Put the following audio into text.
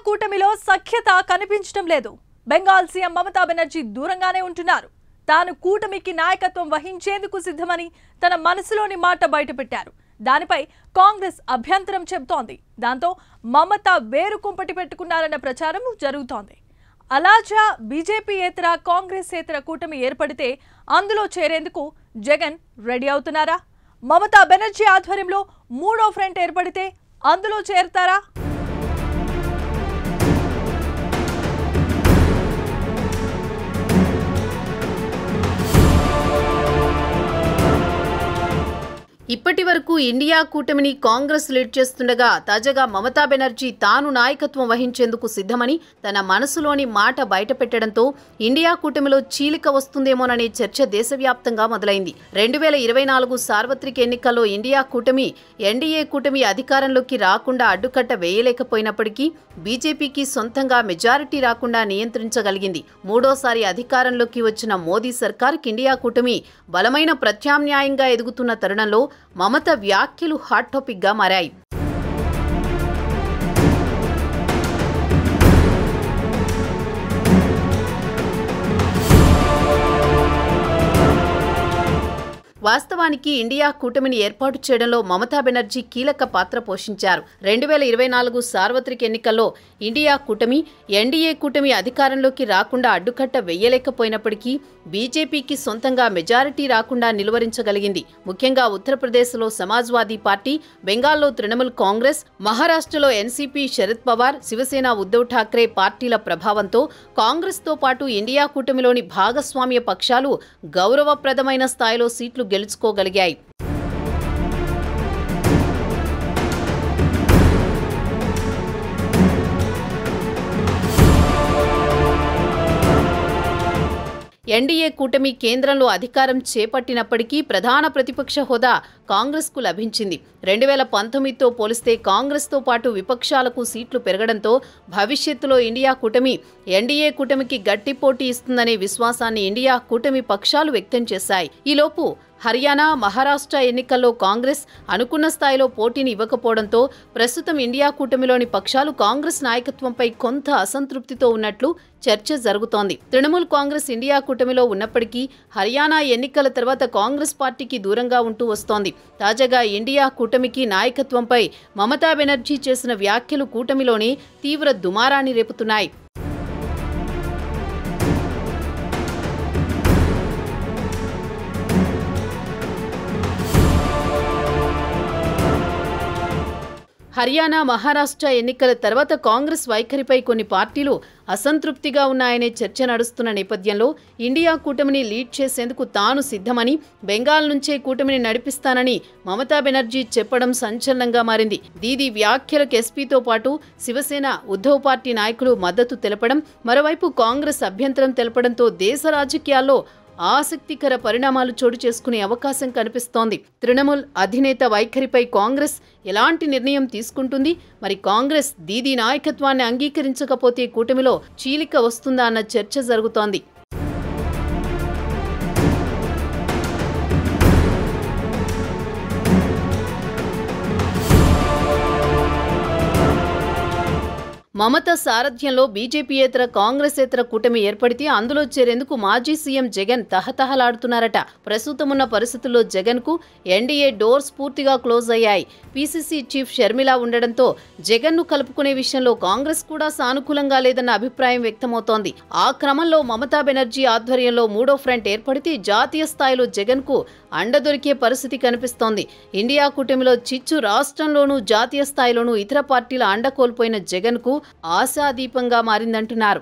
కూటమిలో సఖ్యత కనిపించడం లేదు. బెంగాల్ సీఎం మమతా బెనర్జీ దూరంగానే ఉంటున్నారు. తాను కూటమికి నాయకత్వం వహించేందుకు సిద్ధమని తన మనసులోని మాట బయటపెట్టారు. దానిపై కాంగ్రెస్ అభ్యంతరం చెబుతోంది. దాంతో మమతా వేరు కుంపటి పెట్టుకున్నారన్న ప్రచారం జరుగుతోంది. అలాజా బీజేపీయేతర కాంగ్రెసేతర కూటమి ఏర్పడితే అందులో చేరేందుకు జగన్ రెడీ అవుతున్నారా? మమతా బెనర్జీ ఆధ్వర్యంలో మూడో ఫ్రంట్ ఏర్పడితే అందులో చేరతారా? ఇప్పటి వరకు ఇండియా కూటమిని కాంగ్రెస్ లీడ్ చేస్తుండగా తాజాగా మమతా బెనర్జీ తాను నాయకత్వం వహించేందుకు సిద్ధమని తన మనసులోని మాట బయటపెట్టడంతో ఇండియా కూటమిలో చీలిక వస్తుందేమోననే చర్చ దేశవ్యాప్తంగా మొదలైంది. 2024 సార్వత్రిక ఎన్నికల్లో ఇండియా కూటమి ఎన్డీఏ కూటమి అధికారంలోకి రాకుండా అడ్డుకట్ట వేయలేకపోయినప్పటికీ బీజేపీకి సొంతంగా మెజారిటీ రాకుండా నియంత్రించగలిగింది. మూడోసారి అధికారంలోకి వచ్చిన మోదీ సర్కార్కి ఇండియా కూటమి బలమైన ప్రత్యామ్నాయంగా ఎదుగుతున్న తరుణంలో మమత వ్యాఖ్యలు హాట్ టాపిక్ గా మారాయి. వాస్తవానికి ఇండియా కూటమిని ఏర్పాటు చేయడంలో మమతా బెనర్జీ కీలక పాత్ర పోషించారు. 2024 సార్వత్రిక ఎన్నికల్లో ఇండియా కూటమి ఎన్డీఏ కూటమి అధికారంలోకి రాకుండా అడ్డుకట్ట వెయ్యలేకపోయినప్పటికీ బీజేపీకి సొంతంగా మెజారిటీ రాకుండా నిలువరించగలిగింది. ముఖ్యంగా ఉత్తరప్రదేశ్లో సమాజ్వాదీ పార్టీ, బెంగాల్లో తృణమూల్ కాంగ్రెస్, మహారాష్ట్రలో ఎన్సీపీ శరద్ పవార్, శివసేన ఉద్దవ్ ఠాక్రే పార్టీల ప్రభావంతో కాంగ్రెస్తో పాటు ఇండియా కూటమిలోని భాగస్వామ్య పక్షాలు గౌరవప్రదమైన స్థాయిలో సీట్లు గెలుచుకోగలిగాయి. ఎన్డీఏ కూటమి కేంద్రంలో అధికారం చేపట్టినప్పటికీ ప్రధాన ప్రతిపక్ష హోదా కాంగ్రెస్కు లభించింది. 2019తో పోలిస్తే కాంగ్రెస్తో పాటు విపక్షాలకు సీట్లు పెరగడంతో భవిష్యత్తులో ఇండియా కూటమి ఎన్డీఏ కూటమికి గట్టి పోటీ ఇస్తుందనే విశ్వాసాన్ని ఇండియా కూటమి పక్షాలు వ్యక్తం చేశాయి. ఈలోపు హర్యానా, మహారాష్ట్ర ఎన్నికల్లో కాంగ్రెస్ అనుకున్న స్థాయిలో పోటీని ఇవ్వకపోవడంతో ప్రస్తుతం ఇండియా కూటమిలోని పక్షాలు కాంగ్రెస్ నాయకత్వంపై కొంత అసంతృప్తితో ఉన్నట్లు చర్చ జరుగుతోంది. తృణమూల్ కాంగ్రెస్ ఇండియా కూటమిలో ఉన్నప్పటికీ హర్యానా ఎన్నికల తర్వాత కాంగ్రెస్ పార్టీకి దూరంగా ఉంటూ వస్తోంది. తాజాగా ఇండియా కూటమికి నాయకత్వంపై మమతా బెనర్జీ చేసిన వ్యాఖ్యలు కూటమిలోనే తీవ్ర దుమారాన్ని రేపుతున్నాయి. హర్యానా, మహారాష్ట్ర ఎన్నికల తర్వాత కాంగ్రెస్ వైఖరిపై కొన్ని పార్టీలు అసంతృప్తిగా ఉన్నాయనే చర్చ నడుస్తున్న నేపథ్యంలో ఇండియా కూటమిని లీడ్ చేసేందుకు తాను సిద్ధమని, బెంగాల్ నుంచే కూటమిని నడిపిస్తానని మమతా బెనర్జీ చెప్పడం సంచలనంగా మారింది. దీది వ్యాఖ్యలకు ఎస్పీతో పాటు శివసేన, ఉద్ధవ్ పార్టీ నాయకులు మద్దతు తెలపడం, మరోవైపు కాంగ్రెస్ అభ్యంతరం తెలపడంతో దేశ రాజకీయాల్లో ఆసక్తికర పరిణామాలు చోటు చేసుకునే అవకాశం కనిపిస్తోంది. తృణమూల్ అధినేత వైఖరిపై కాంగ్రెస్ ఎలాంటి నిర్ణయం తీసుకుంటుంది? మరి కాంగ్రెస్ దీదీ నాయకత్వాన్ని అంగీకరించకపోతే కూటమిలో చీలిక వస్తుందా అన్న చర్చ జరుగుతోంది. మమత సారథ్యంలో బీజేపీయేతర కాంగ్రెసేతర కూటమి ఏర్పడితే అందులో చేరేందుకు మాజీ సీఎం జగన్ తహతహలాడుతున్నారట. ప్రస్తుతం ఉన్న పరిస్థితుల్లో జగన్కు ఎన్డీఏ డోర్స్ పూర్తిగా క్లోజ్ అయ్యాయి. పీసీసీ చీఫ్ షర్మిల ఉండడంతో జగన్ను కలుపుకునే విషయంలో కాంగ్రెస్ కూడా సానుకూలంగా లేదన్న అభిప్రాయం వ్యక్తమవుతోంది. ఆ క్రమంలో మమతా బెనర్జీ ఆధ్వర్యంలో మూడో ఫ్రంట్ ఏర్పడితే జాతీయ స్థాయిలో జగన్కు అండ దొరికే పరిస్థితి కనిపిస్తోంది. ఇండియా కూటమిలో చిచ్చు రాష్ట్రంలోనూ జాతీయ స్థాయిలోనూ ఇతర పార్టీల అండ కోల్పోయిన జగన్కు ఆశాదీపంగా మారిందంటున్నారు.